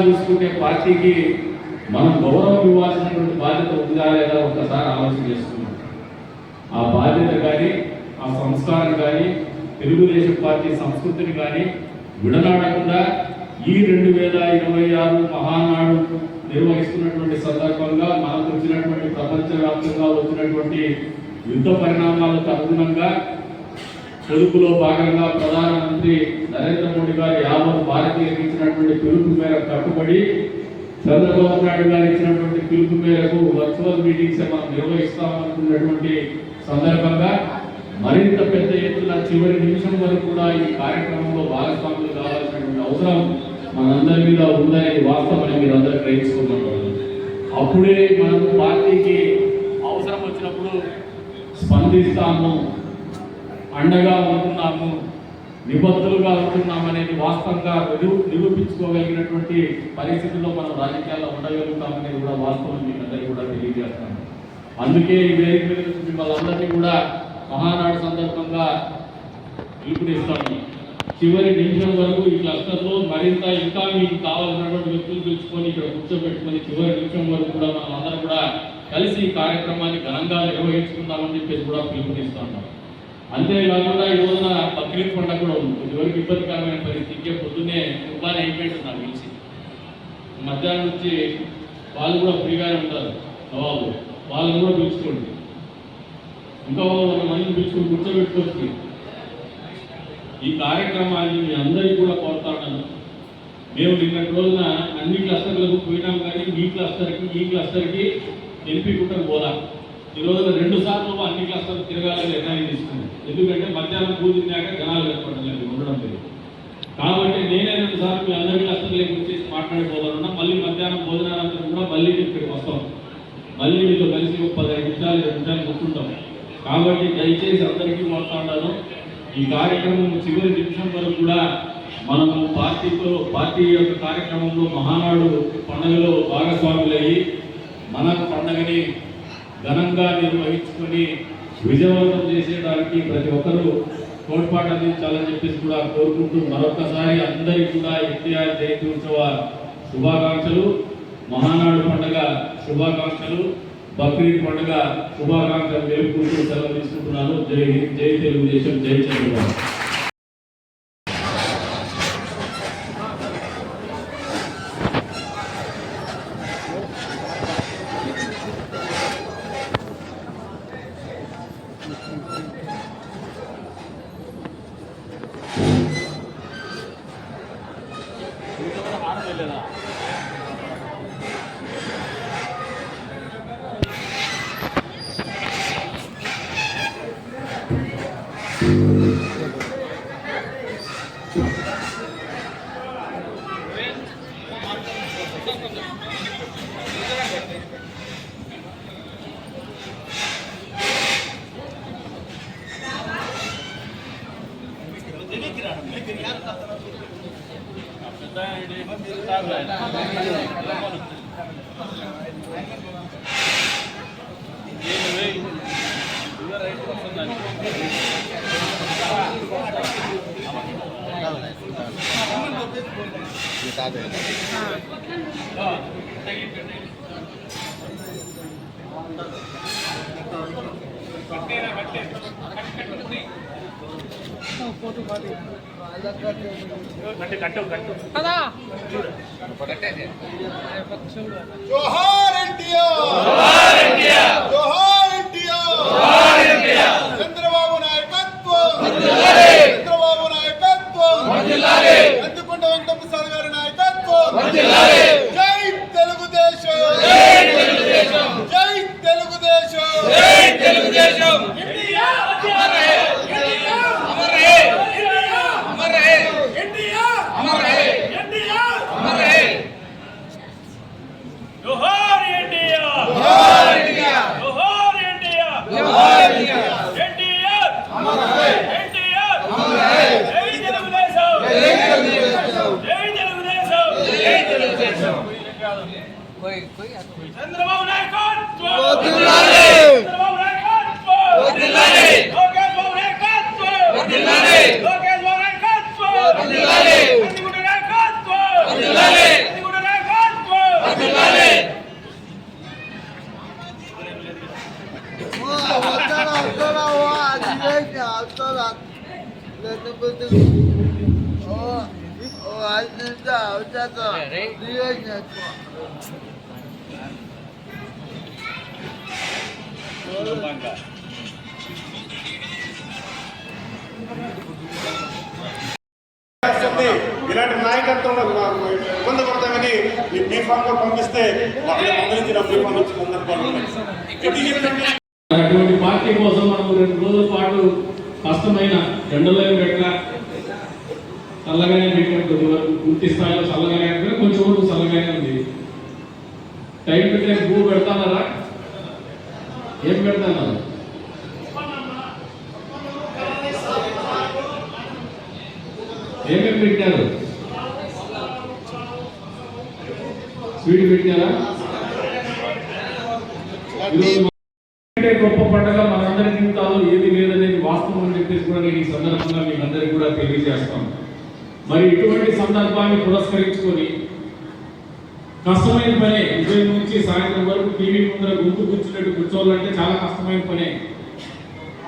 చూసుకునే పార్టీకి మనం గౌరవం ఇవ్వాల్సినటువంటి బాధ్యత ఉందా లేదా ఒకసారి ఆలోచన చేసుకున్నాం. ఆ బాధ్యత కానీ ఆ సంస్కారం కానీ తెలుగుదేశం పార్టీ సంస్కృతిని కానీ విడనాడకుండా ఈ 2026 మహానాడు నిర్వహిస్తున్నటువంటి సందర్భంగా మనకు వచ్చినటువంటి ప్రపంచవ్యాప్తంగా వచ్చినటువంటి యుద్ధ పరిణామాలకు అనుగుణంగా పొదుపులో భాగంగా ప్రధానమంత్రి నరేంద్ర మోడీ గారు యావత్ భారతీయులకు ఇచ్చినటువంటి పిలుపు మేరకు కట్టుబడి చంద్రబాబు నాయుడు గారు ఇచ్చినటువంటి పిలుపు మేరకు వర్చువల్ మీటింగ్స్ మనం నిర్వహిస్తామనుకున్నటువంటి సందర్భంగా మరింత పెద్ద ఎత్తున చివరి నిమిషం వరకు కూడా ఈ కార్యక్రమంలో భాగస్వాములు కావాల్సినటువంటి అవసరం మనందరి మీద ఉందనేది వాస్తవాన్ని మీరు అందరూ గ్రహించుకుంటున్నారు. అప్పుడే మనం పార్టీకి అవసరం వచ్చినప్పుడు స్పందిస్తాము, అండగా ఉంటున్నాము, నిబద్ధులుగా ఉంటున్నాము అనేది వాస్తవంగా నిరూపించుకోగలిగినటువంటి పరిస్థితుల్లో మనం రాజకీయాల్లో ఉండగలుగుతామనేది కూడా వాస్తవం మీకు అందరికీ కూడా తెలియజేస్తాము. అందుకే ఈ వేదిక మీద మిమ్మల్ని అందరినీ కూడా మహానాడు సందర్భంగా పిలుపునిస్తాము. చివరి నిమిషం వరకు ఈ క్లస్టర్లో మరింత ఇంకా మీకు కావాల్సినటువంటి వ్యక్తులు పిలుచుకొని ఇక్కడ కూర్చోబెట్టుకొని చివరి నిమిషం వరకు కూడా మనం అందరం కూడా కలిసి ఈ కార్యక్రమాన్ని ఘనంగా నిర్వహించుకుందామని చెప్పేసి కూడా పిలుపునిస్తున్నాం. అంతేకాకుండా ఈ రోజున బక్రీద్ పండుగ కూడా ఉంది. కొద్దివరకు ఇబ్బందికరమైన పరిస్థితి పొద్దున్నే కుర్బానీ అయిపోయింది నాకు తెలిసి. మధ్యాహ్నం నుంచి వాళ్ళు కూడా ఫ్రీగానే ఉంటారు నవాబు, వాళ్ళని కూడా పిలుచుకోండి, ఇంకా 100 మందిని పిలుచుకొని కూర్చోబెట్టుకోవచ్చు. ఈ కార్యక్రమాన్ని మీ అందరికీ కూడా కోరుతాను. మేము నిన్నటి రోజున అన్ని క్లస్టర్లకు పోయినాం, కానీ ఈ క్లస్టర్కి తెలిపికుంటూ పోదాం. ఈ రోజున 2 సార్లు అన్ని క్లస్టర్లు తిరగాలని నిర్ణయం తీసుకున్నాం. ఎందుకంటే మధ్యాహ్నం పూజించాక జనాలు ఏర్పడలేదు, ఉండడం లేదు. కాబట్టి నేనే 2 సార్లు మీ అందరి క్లస్టర్లకు వచ్చేసి మాట్లాడిపోతానున్నా. మళ్ళీ మధ్యాహ్నం భోజనానంతరం కూడా మళ్ళీ ఇక్కడికి వస్తాం. మళ్ళీ మీతో కలిసి 15 నిమిషాలు 20 నిమిషాలు కూర్చుంటాం. కాబట్టి దయచేసి అందరికీ మాట్లాడాను. ఈ కార్యక్రమం చివరి నిమిషం వరకు కూడా మనము పార్టీ యొక్క కార్యక్రమంలో మహానాడు పండుగలో భాగస్వాములయ్యి మన పండుగని ఘనంగా నిర్వహించుకొని విజయవంతం చేసేయడానికి ప్రతి ఒక్కరూ తోడ్పాటు అందించాలని చెప్పేసి కూడా కోరుకుంటూ మరొకసారి అందరికీ కూడా ఎన్టీఆర్ జయంతి ఉత్సవ శుభాకాంక్షలు, మహానాడు పండుగ శుభాకాంక్షలు, బక్రీద్ పండుగ శుభాకాంక్షలు తెలుపుకుంటూ సెలవు తీసుకుంటున్నాను. జై హింద్, జై తెలుగుదేశం, జై చంద్రబాబు. जोहार एनटीआर, जोहार एनटीआर, चंद्रबाबु नायकत्వం, चंद्रबाबु नायकत्వం, నందికొండ వెంకటప్రసాద్ గారి నాయకత్వం, జై తెలుగుదేశం, జై తెలుగుదేశం, జై తెలుగుదేశం, జై తెలుగుదేశం. చంద్రబాబు నాయకత్వం, చంద్రబాబు నాయకత్వం, లోకేష్ బాబు నాయకత్వం, లోకేష్ బాబు నాయకత్వం, నందికొండ నాయకత్వం, నందికొండ ఇలాంటి నాయకత్వంలో ఇబ్బంది పడతామని మీ బీఫామ్ కూడా పంపిస్తే వాళ్ళని అందరించి నా బీఫామ్ వచ్చి సందర్భాలు ఉన్నాయి. అటువంటి పార్టీ కోసం మనం 2 రోజుల పాటు కష్టమైన ఎండలో పెట్టినా చల్లగానే పెట్టిన కొద్ది వరకు పూర్తి స్థాయిలో చల్లగానే అంటే కొంచెం వరకు చల్లగానే ఉంది. టైం టు టైం భూ పెడతానరా? ఏం పెడతాను? ఏమేమి పెట్టారు? స్వీట్ పెట్టారా? గొప్ప పండుగ మనందరి జీవితాల్లో ఏది లేదనేది వాస్తవం అని చెప్పేసి కూడా నేను ఈ సందర్భంగా మీకు అందరికీ కూడా తెలియజేస్తాను. మరి ఇటువంటి సందర్భాన్ని పురస్కరించుకొని కష్టమైన పనే ఉదయం నుంచి సాయంత్రం వరకు టీవీ ముందర గుంపు కూర్చున్నట్టు కూర్చోవాలంటే చాలా కష్టమైన పనే.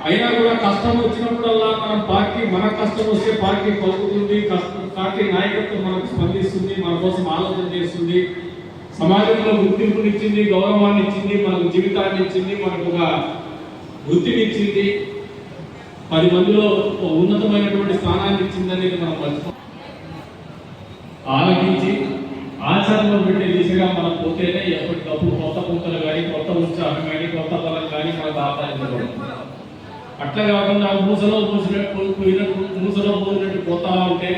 అయినా కూడా కష్టం వచ్చినప్పుడల్లా మన కష్టం వస్తే పార్టీ పలుకుతుంది, పార్టీ నాయకత్వం మనకు స్పందిస్తుంది, మన కోసం ఆలోచన చేస్తుంది, సమాజంలో గుర్తింపునిచ్చింది, గౌరవాన్ని ఇచ్చింది, మనకు జీవితాన్ని ఇచ్చింది, మనకు ఒక వృత్తిని ఇచ్చింది, 10 మందిలో ఉన్నతమైనటువంటి స్థానాన్ని ఇచ్చింది అనేది మనం మర్చిపో ఆలోచించి ఆచరణలో పెట్టే దిశగా మనం పోతేనే ఎప్పటికప్పుడు కొత్త పూతలు కానీ, కొత్త ఉత్సాహం కానీ, కొత్త బలం కానీ మనకు ఆపాదించబడుతుంది. అట్లా కాకుండా మూసలో పోయినట్టు పోతా ఉంటే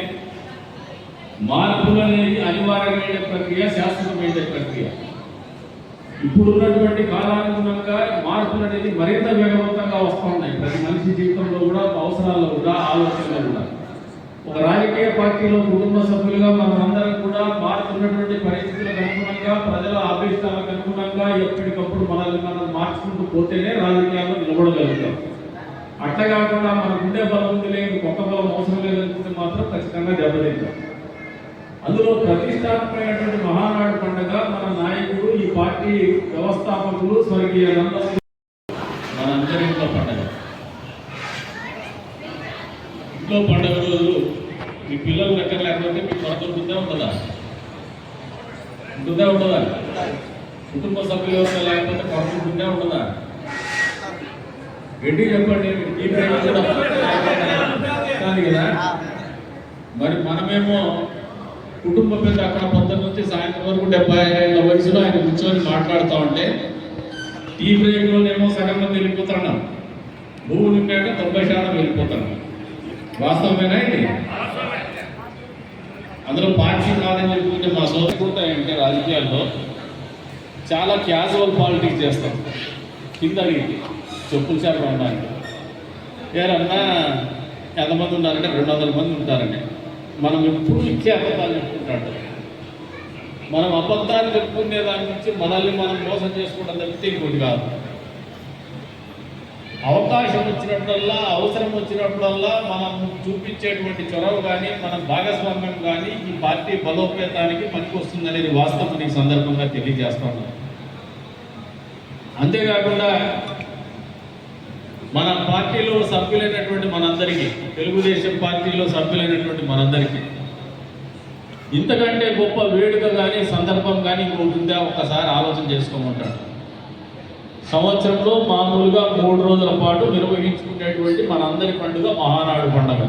మార్పులు అనేది అనివార్యమైన ప్రక్రియ, శాశ్వతమైన ప్రక్రియ. ఇప్పుడున్నటువంటి కాలానుగుణంగా మార్పులు అనేది మరింత వేగవంతంగా వస్తూ ఉన్నాయి. ప్రతి మనిషి జీవితంలో కూడా, అవసరాల్లో కూడా, ఆలోచనలో కూడా. ఒక రాజకీయ పార్టీలో కుటుంబ సభ్యులుగా మనమందరం కూడా మారుతున్నటువంటి పరిస్థితులకు అనుగుణంగా, ప్రజల అభిష్టాలకు అనుగుణంగా ఎప్పటికప్పుడు మనల్ని మనం మార్చుకుంటూ పోతేనే రాజకీయాల్లో నిలబడగలుగుతాం. అట్లా కాకుండా మనకు ఉండే బలం ఉంది లేదు, కొత్త బలం అవసరం లేదనుకుంటే మాత్రం ఖచ్చితంగా దెబ్బతింటాం. అందులో ప్రతిష్టాత్మకమైనటువంటి మహానాడు పండుగ మన నాయకుడు, ఈ పార్టీ వ్యవస్థాపకులు స్వర్గీయ నందమూరి మనందరి ఇంట్లో పండుగ. ఇంట్లో పండుగ రోజులు మీ పిల్లలు దగ్గర లేకపోతే మీకు కొరత ఉంటుందా ఉండదా? ఉండదా? కుటుంబ సభ్యులు ఎవరైనా లేకపోతే కొరత ఉంటుందా ఉండదా? గట్టి చెప్పండి. ఈ కాదు కదా. మరి మనమేమో కుటుంబ పెద్ద అక్కడ 10 నుంచి సాయంత్రం వరకు 75 ఏళ్ల వయసులో ఆయన కూర్చొని మాట్లాడుతూ ఉంటే టీ బ్రేక్లోనేమో సగం మంది వెళ్ళిపోతున్నాం, భూమి నింపాక 90% వెళ్ళిపోతున్నాం. వాస్తవమేనా ఇది? అందులో పార్టీ కాదని చెప్పుకుంటే మా సోదరుంటాయంటే రాజకీయాల్లో చాలా క్యాజువల్ పాలిటిక్స్ చేస్తాం. కిందకి చెప్పులు చేపలు ఉండడానికి ఏరన్నా ఎంతమంది ఉన్నారంటే 200 మంది ఉంటారండి. మనం ఎప్పుడు ఇచ్చే అబద్ధాలు చెప్పుకుంటాడు. మనం అబద్ధాలు చెప్పుకునే దాని నుంచి మనల్ని మనం మోసం చేసుకోవడం తప్పితే ఇంకోటి కాదు. అవకాశం వచ్చినప్పుడల్లా, అవసరం వచ్చినప్పుడల్లా మనం చూపించేటువంటి చొరవ కానీ, మన భాగస్వామ్యం కానీ ఈ పార్టీ బలోపేతానికి పనికి వస్తుంది అనేది వాస్తవం ఈ సందర్భంగా తెలియజేస్తాను. అంతేకాకుండా మన పార్టీలో సభ్యులైనటువంటి మనందరికీ, తెలుగుదేశం పార్టీలో సభ్యులైనటువంటి మనందరికీ ఇంతకంటే గొప్ప వేడుక కానీ, సందర్భం కానీ ఇంకోటి ఉందా ఒక్కసారి ఆలోచన చేసుకోమంటాడు. సంవత్సరంలో మామూలుగా 3 రోజుల పాటు నిర్వహించుకునేటువంటి మనందరి పండుగ మహానాడు పండుగ.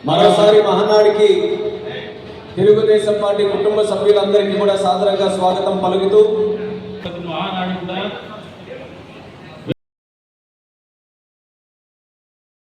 మరోసారి మహానాడికి తెలుగుదేశం పార్టీ కుటుంబ సభ్యులందరికీ కూడా సాదరంగా స్వాగతం పలుకుతూ మహానాడు కూడా